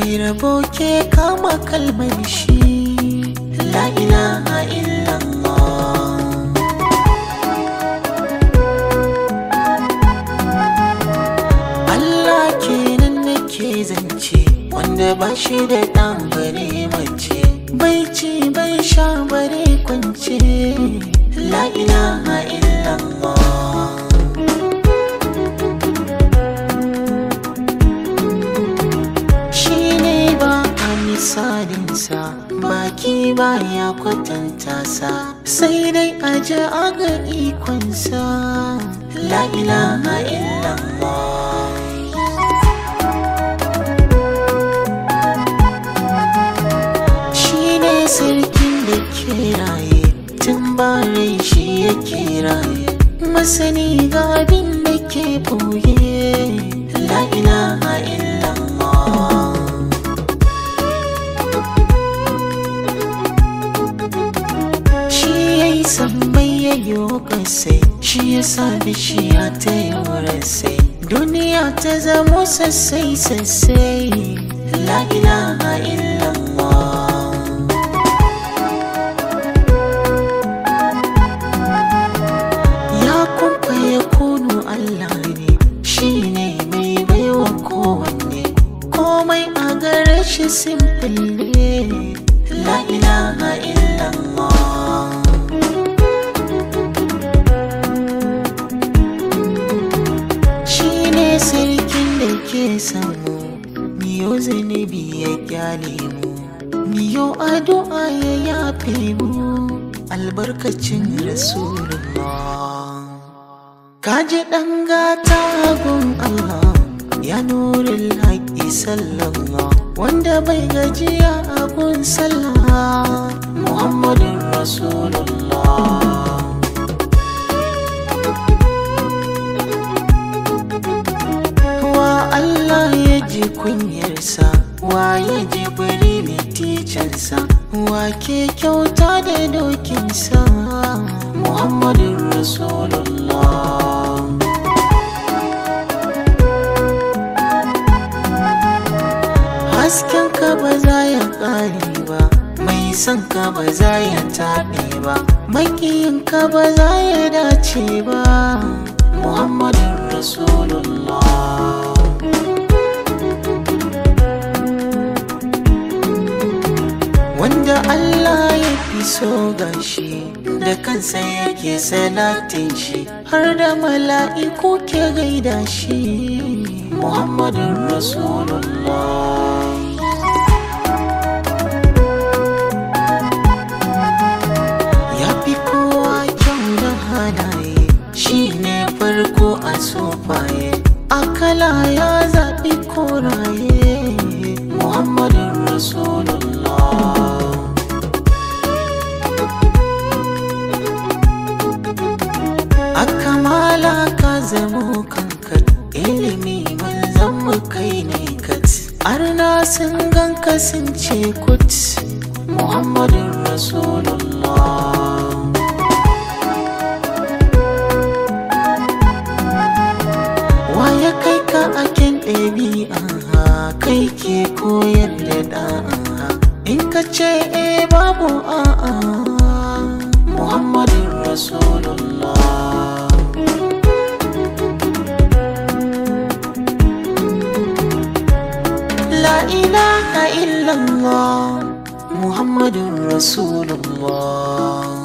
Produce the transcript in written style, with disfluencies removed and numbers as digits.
mai rabo ke kama kalmar shi. La ilaha illallah. Allah kenan nake zance, wanda ba shi da ɗan bare mace, bai ci bai sha bare kwance. La ilaha illallah. Shi ne ba a misalinsa, baki baya kwatanta sa, sai dai aje a ga ikonsa. La ilaha illallah. Shi ne sarkin da ke raye, tun bare shi yake raye, masani ga abin da ke ɓoye. La ilaha illallah. Shi ya yi sammai ya yi ƙasai, shi ya sa bishiya ta yi rasai, duniya ta zamo sassai sassai. La ilaha illallah. Ya kumfa ya kunu Allah ne, shi ne mai baiwa kowanne, komai a gare shi simple ne. La ilaha illallah. Shi ne sarkin da ke samu, miyo zanibi ya kyale mu, miyo addu'a ya yafe mu, albarkacin Rasulullah. Kaji ɗan gata gun Allah, ya nurin haƙi sallallah, wanda bai gajiya a gun sallah, Muhammadun Rasulullah. Wa Allah ya ji kunyarsa, wa ya ji bari ticansa, wa ke kyauta da dokinsa, Muhammadun Rasulullah. Hasken ka ba za ya ƙare ba, mai son ka ba za ya taɓe ba, maƙiyin ka ba za ya dace ba, Muhammadun Rasulullah. Wanda Allah ya fi so gashi, da kansa yake salatin shi, har da mala'iku ke gaida shi, Muhammadun Rasulullah. Ya fi kowa kyau da halaye, shi ne farko a sofaye, akala ya zaɓi koraye, Muhammadun Rasulullah. Akamala ka zamo kankat, ilimi manzan mu kai ne kat, arna sun ganka sun ce kut, Muhammadun Rasulullah. Waya kai ka akin ɗabi'a, kai ke koyar da ɗa'a, in ka ce babu a'a, Muhammadun Rasulullah. La ilaha illallah, Muhammadun Rasulullah.